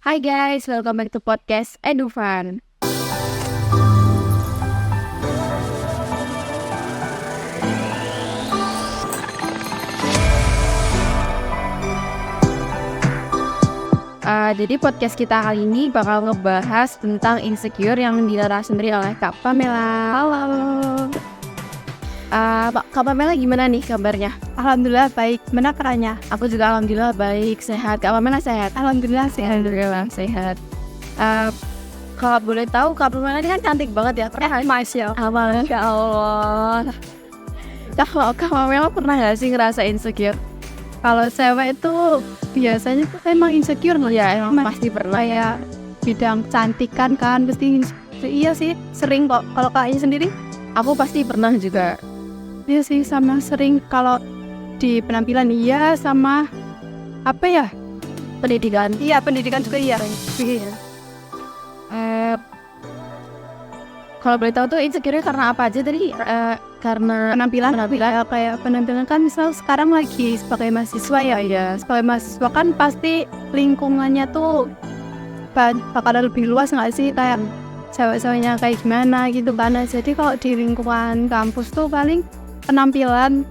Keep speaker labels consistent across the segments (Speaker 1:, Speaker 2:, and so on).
Speaker 1: Hai guys, welcome back to podcast Edufan. Jadi podcast kita kali ini bakal ngebahas tentang insecure yang dirasmeri oleh Kak Pamela.
Speaker 2: Halo.
Speaker 1: Kak Pamela gimana nih kabarnya?
Speaker 2: Alhamdulillah baik. Mana keranya?
Speaker 1: Aku juga alhamdulillah baik, sehat. Kak Pamela sehat?
Speaker 2: Alhamdulillah sehat.
Speaker 1: Alhamdulillah sehat. Kalau boleh tahu Kak Pamela ini kan cantik banget ya.
Speaker 2: Masya
Speaker 1: Allah. Ya Allah. Kalau Kak Pamela pernah gak sih ngerasa insecure?
Speaker 2: Kalau cewek itu biasanya tuh emang insecure loh.
Speaker 1: Ya emang pasti pernah ya.
Speaker 2: Bidang cantikan kan pasti iya sih sering kok. Kalau kakaknya sendiri?
Speaker 1: Aku pasti pernah juga.
Speaker 2: Iya sih sama sering kalau di penampilan iya sama apa ya?
Speaker 1: Pendidikan.
Speaker 2: Iya pendidikan juga iya. Iya.
Speaker 1: Kalau boleh tahu tuh insecure karena apa aja tadi? Karena
Speaker 2: Penampilan ya, kayak penampilan kan misal sekarang lagi sebagai mahasiswa ya. Sebagai mahasiswa kan pasti lingkungannya tuh bakal lebih luas nggak sih, kayak cewek-ceweknya kayak gimana gitu kan. Jadi kalau di lingkungan kampus tuh paling penampilan,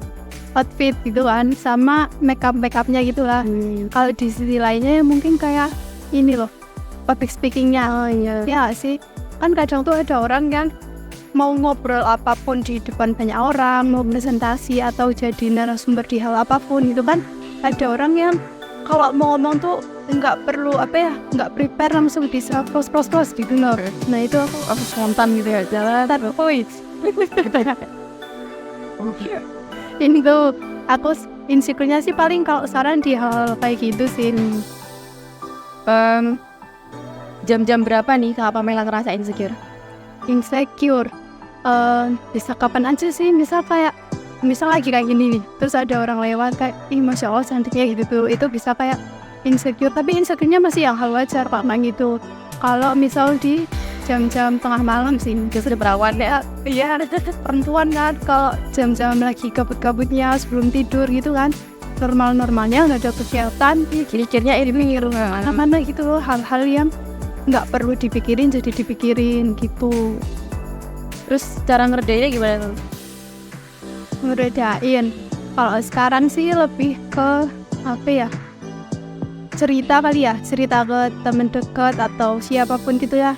Speaker 2: outfit gitu kan, sama make upnya gitu lah. Kalau di sisi lainnya mungkin kayak ini loh, public speakingnya.
Speaker 1: Oh iya.
Speaker 2: Ya sih, kan kadang tuh ada orang yang mau ngobrol apapun di depan banyak orang, mau presentasi atau jadi narasumber di hal apapun gitu kan, ada orang yang kalau mau ngomong tuh nggak perlu nggak prepare, langsung bisa pros gitu loh. Nah itu aku
Speaker 1: Spontan gitu ya jalan.
Speaker 2: ini tuh aku insecure-nya sih paling kalau saran di hal kayak gitu sih.
Speaker 1: Jam-jam berapa nih Kak Pamela ngerasa insecure?
Speaker 2: Insecure bisa kapan aja sih, misal lagi kayak gini nih, terus ada orang lewat kayak ih masya Allah cantiknya gitu tuh, itu bisa kayak insecure. Tapi insecure-nya masih yang hal wajar Pak Mang gitu. Kalau misal di jam-jam tengah malam sih
Speaker 1: Sudah berawan ya.
Speaker 2: iya perempuan kan, kalau jam-jam lagi kabut-kabutnya sebelum tidur gitu kan, normalnya nggak ada kegiatan,
Speaker 1: Ciri-cirinya ini
Speaker 2: mana gitu loh, hal-hal yang nggak perlu dipikirin jadi dipikirin gitu.
Speaker 1: Terus cara ngerdainnya gimana tuh?
Speaker 2: Ngeredain kalau sekarang sih lebih ke cerita kali ya, cerita ke temen dekat atau siapapun gitu ya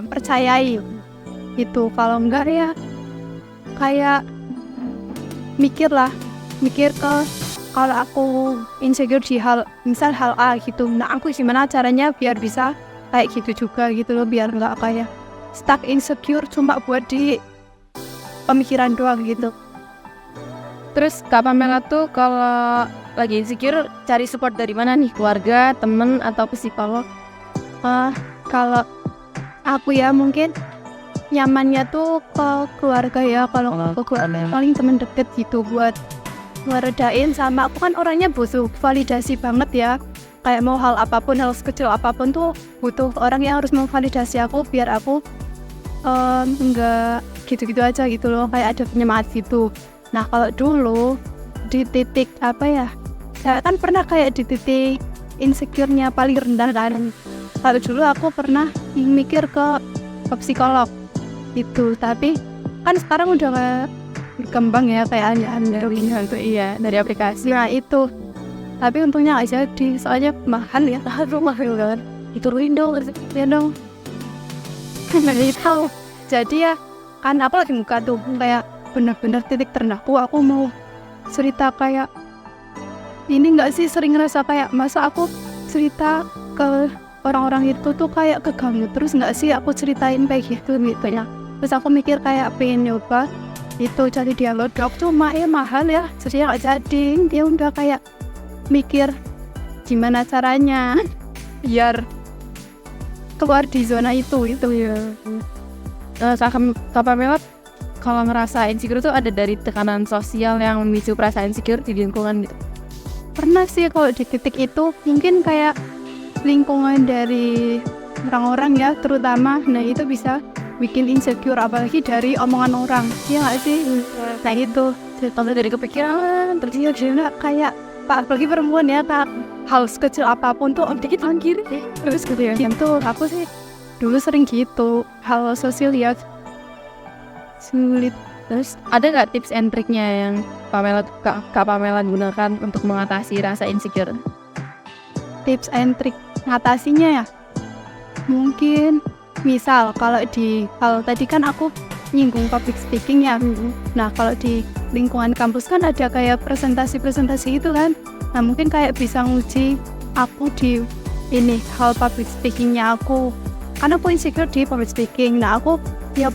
Speaker 2: percayai gitu. Kalau enggak ya kayak mikir ke, kalau aku insecure di misal hal A gitu, nah aku gimana caranya biar bisa kayak gitu juga gitu loh, biar nggak kayak stuck insecure cuma buat di pemikiran doang gitu.
Speaker 1: Terus Kak Pamela tuh kalau lagi insecure cari support dari mana nih? Keluarga, temen, atau psikolog?
Speaker 2: Kalau aku ya mungkin nyamannya tuh ke keluarga ya. Kalau ke keluarga paling temen deket gitu buat ngeredain. Sama aku kan orangnya butuh validasi banget ya, kayak mau hal apapun, hal sekecil apapun tuh butuh orang yang harus memvalidasi aku biar aku enggak gitu-gitu aja gitu loh, kayak ada penyemangat gitu. Nah kalau dulu di titik saya kan pernah kayak di titik insecure-nya paling rendah kan. Kalau dulu aku pernah mikir ke psikolog gitu, tapi kan sekarang udah gak berkembang ya kayak
Speaker 1: dari aplikasi.
Speaker 2: Nah itu, tapi untungnya gak jadi, soalnya mahal ya.
Speaker 1: Mahal banget. Diturunin dong.
Speaker 2: Ya dong. Tahu. Jadi ya kan aku lagi buka tuh kayak benar-benar titik terendahku, aku mau cerita kayak ini nggak sih, sering ngerasa kayak masa aku cerita ke orang-orang itu tuh kayak keganggu terus nggak sih aku ceritain kayak gitu ya. Terus aku mikir kayak pengen nyoba itu cari dialog, cuma mahal ya, jadi nggak jadi. Dia udah kayak mikir gimana caranya biar keluar di zona itu ya.
Speaker 1: Kak Pamela kalau ngerasa insecure tuh ada dari tekanan sosial yang memicu perasaan insecure di lingkungan gitu?
Speaker 2: Pernah sih kalau di titik itu, mungkin kayak lingkungan dari orang-orang ya terutama. Nah itu bisa bikin insecure, apalagi dari omongan orang, ya nggak sih? Nah itu
Speaker 1: Kalau dari kepikiran
Speaker 2: terus kayak apalagi perempuan ya, Kak, hal kecil apapun tuh dikit kiri terus gitu ya. Gitu aku sih dulu sering gitu, hal sosial ya sulit.
Speaker 1: Terus ada nggak tips and triknya yang Kak Pamela gunakan untuk mengatasi rasa insecure?
Speaker 2: Tips and trik ngatasinya ya, mungkin misal kalau di hal tadi kan aku nyinggung public speaking ya. Nah kalau di lingkungan kampus kan ada kayak presentasi itu kan. Nah mungkin kayak bisa nguji aku di ini hal public speakingnya aku, karena aku insecure di public speaking. Nah aku ya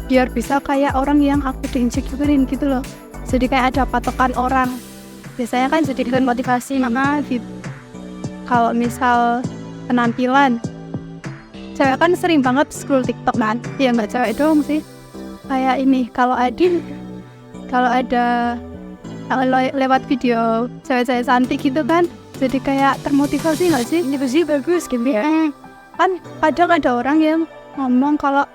Speaker 2: biar bisa kayak orang yang aku di-insecurein gitu loh. Jadi kayak ada patokan orang. Biasanya kan jadi dengan motivasi. Maka kalau misal penampilan, cewek kan sering banget scroll TikTok kan. Ya nggak cewek doang sih. Kayak ini, kalau ada lewat video cewek-cewek cantik gitu kan, jadi kayak termotivasi nggak sih? Ini sih bagus gitu ya. Kan kadang ada orang yang ngomong kalau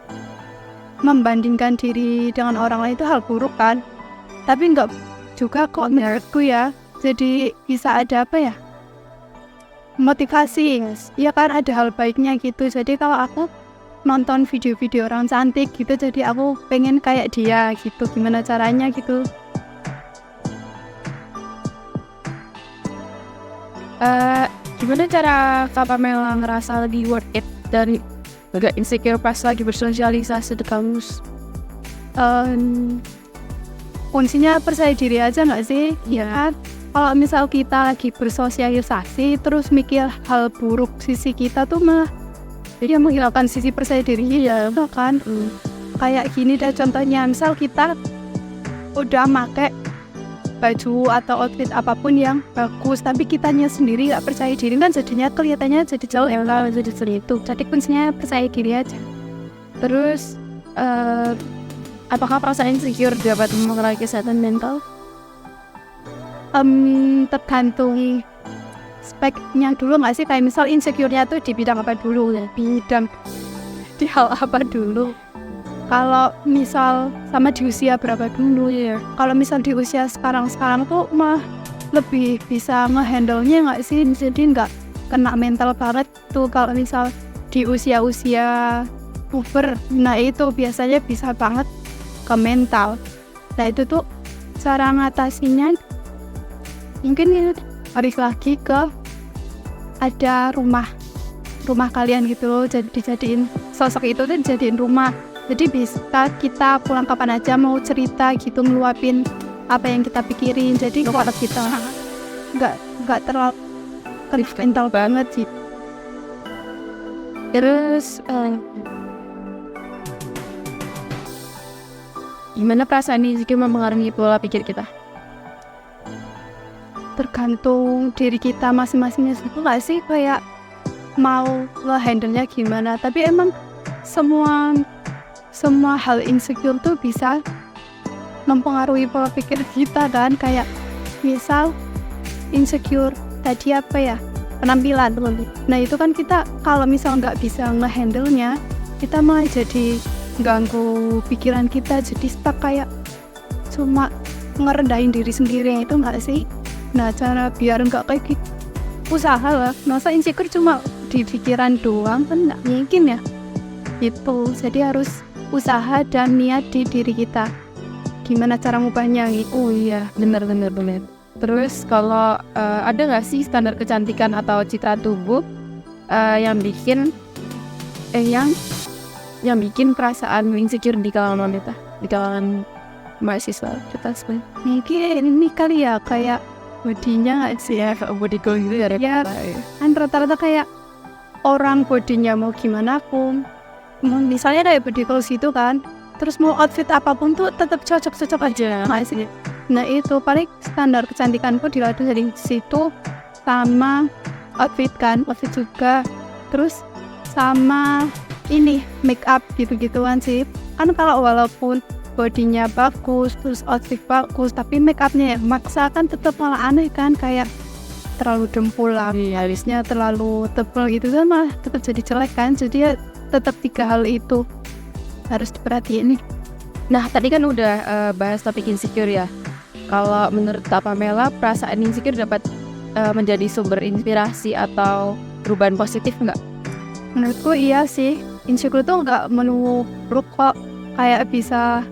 Speaker 2: membandingkan diri dengan orang lain itu hal buruk kan, tapi nggak juga kok menurutku ya. Jadi bisa ada apa ya, motivasi ya kan, ada hal baiknya gitu. Jadi kalau aku nonton video-video orang cantik gitu, jadi aku pengen kayak dia gitu, gimana caranya gitu.
Speaker 1: Gimana cara Kak Pamela ngerasa lebih worth it dari agak insecure pas lagi bersosialisasi di kampus?
Speaker 2: Kuncinya percaya diri aja nggak sih? Ya kan? Kalau misal kita lagi bersosialisasi terus mikir hal buruk sisi kita tuh malah jadi menghilangkan sisi percaya diri ya kan. Kayak gini deh contohnya, misal kita udah make baju atau outfit apapun yang bagus tapi kitanya sendiri nggak percaya diri, kan jadinya kelihatannya jadi jauh ya kalau jadi itu. Jadi kuncinya percaya diri aja.
Speaker 1: Terus apakah perasaan insecure dapat mempengaruhi kesehatan mental?
Speaker 2: Tergantung speknya dulu nggak sih, kayak misal insecure-nya tuh di bidang apa dulu ya, di hal apa dulu. Kalau misal sama di usia berapa dulu ya. Kalau misal di usia sekarang tuh mah lebih bisa ngehandle-nya nggak sih, jadi nggak kena mental banget tuh. Kalau misal di usia puber, nah itu biasanya bisa banget ke mental. Nah itu tuh cara ngatasinya mungkin balik lagi ke ada rumah kalian gitu loh, jadi dijadiin sosok itu tuh dijadiin rumah. Jadi bisa kita pulang kapan aja mau cerita gitu, ngeluapin apa yang kita pikirin. Jadi kalau kita nggak terlalu mental banget sih.
Speaker 1: Terus gimana perasaan insecure mempengaruhi pola pikir kita?
Speaker 2: Tergantung diri kita masing-masingnya itu nggak sih, kayak mau nge-handle-nya gimana. Tapi emang semua hal insecure tuh bisa mempengaruhi pola pikir kita kan. Kayak misal insecure tadi apa ya, penampilan. Nah itu kan kita kalau misal nggak bisa nge-handle-nya, kita malah jadi ganggu pikiran kita, jadi stuck kayak cuma ngerendahin diri sendiri, itu nggak sih? Nah cara biar nggak kayak gitu, usaha lah. Masa insecure cuma di pikiran doang kan nggak mungkin ya gitu. Jadi harus usaha dan niat di diri kita. Gimana cara ngubahnya gitu.
Speaker 1: Oh iya, bener. Terus kalau ada nggak sih standar kecantikan atau citra tubuh yang bikin perasaan insecure di kalangan wanita, di kalangan mahasiswa kita sebenarnya?
Speaker 2: Mungkin ini kali ya, kayak bodinya nggak sih ya,
Speaker 1: body goal gitu ya?
Speaker 2: Ya kan rata-rata kayak orang bodinya mau gimana pun, misalnya kayak body goals gitu kan, terus mau outfit apapun tuh tetap cocok aja nggak sih? Nah itu paling standar kecantikanku dilatih dari situ, sama outfit juga, terus sama ini make up gitu-gituan sih. Kan kalau walaupun bodinya bagus terus outfit bagus tapi make upnya yang maksa kan tetap malah aneh kan, kayak terlalu dempul lah, alisnya terlalu tebal gitu kan malah tetap jadi jelek kan. Jadi ya tetap 3 hal itu harus diperhatiin nih.
Speaker 1: Nah tadi kan udah bahas topik insecure ya. Kalau menurut Kak Pamela, perasaan insecure dapat menjadi sumber inspirasi atau perubahan positif nggak?
Speaker 2: Menurutku iya sih, insecure tuh nggak melulu buruk kok, kayak bisa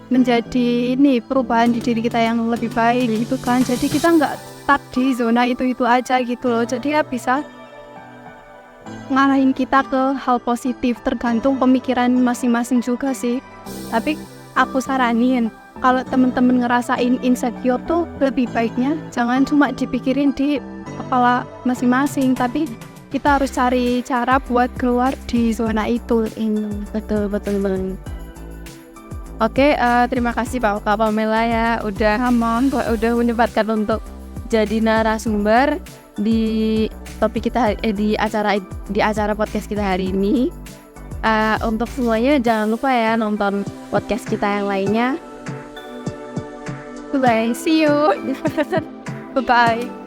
Speaker 2: menjadi perubahan di diri kita yang lebih baik gitu kan. Jadi kita nggak stuck di zona itu aja gitu loh. Jadi ya bisa ngarahin kita ke hal positif, tergantung pemikiran masing-masing juga sih. Tapi aku saranin kalau temen-temen ngerasain insecure tuh lebih baiknya jangan cuma dipikirin di kepala masing-masing, tapi kita harus cari cara buat keluar di zona itu.
Speaker 1: Betul banget. Oke, terima kasih Kak Pamela ya udah menyempatkan untuk jadi narasumber di topik kita di acara podcast kita hari ini. Untuk semuanya jangan lupa ya nonton podcast kita yang lainnya.
Speaker 2: Bye, see you. Bye.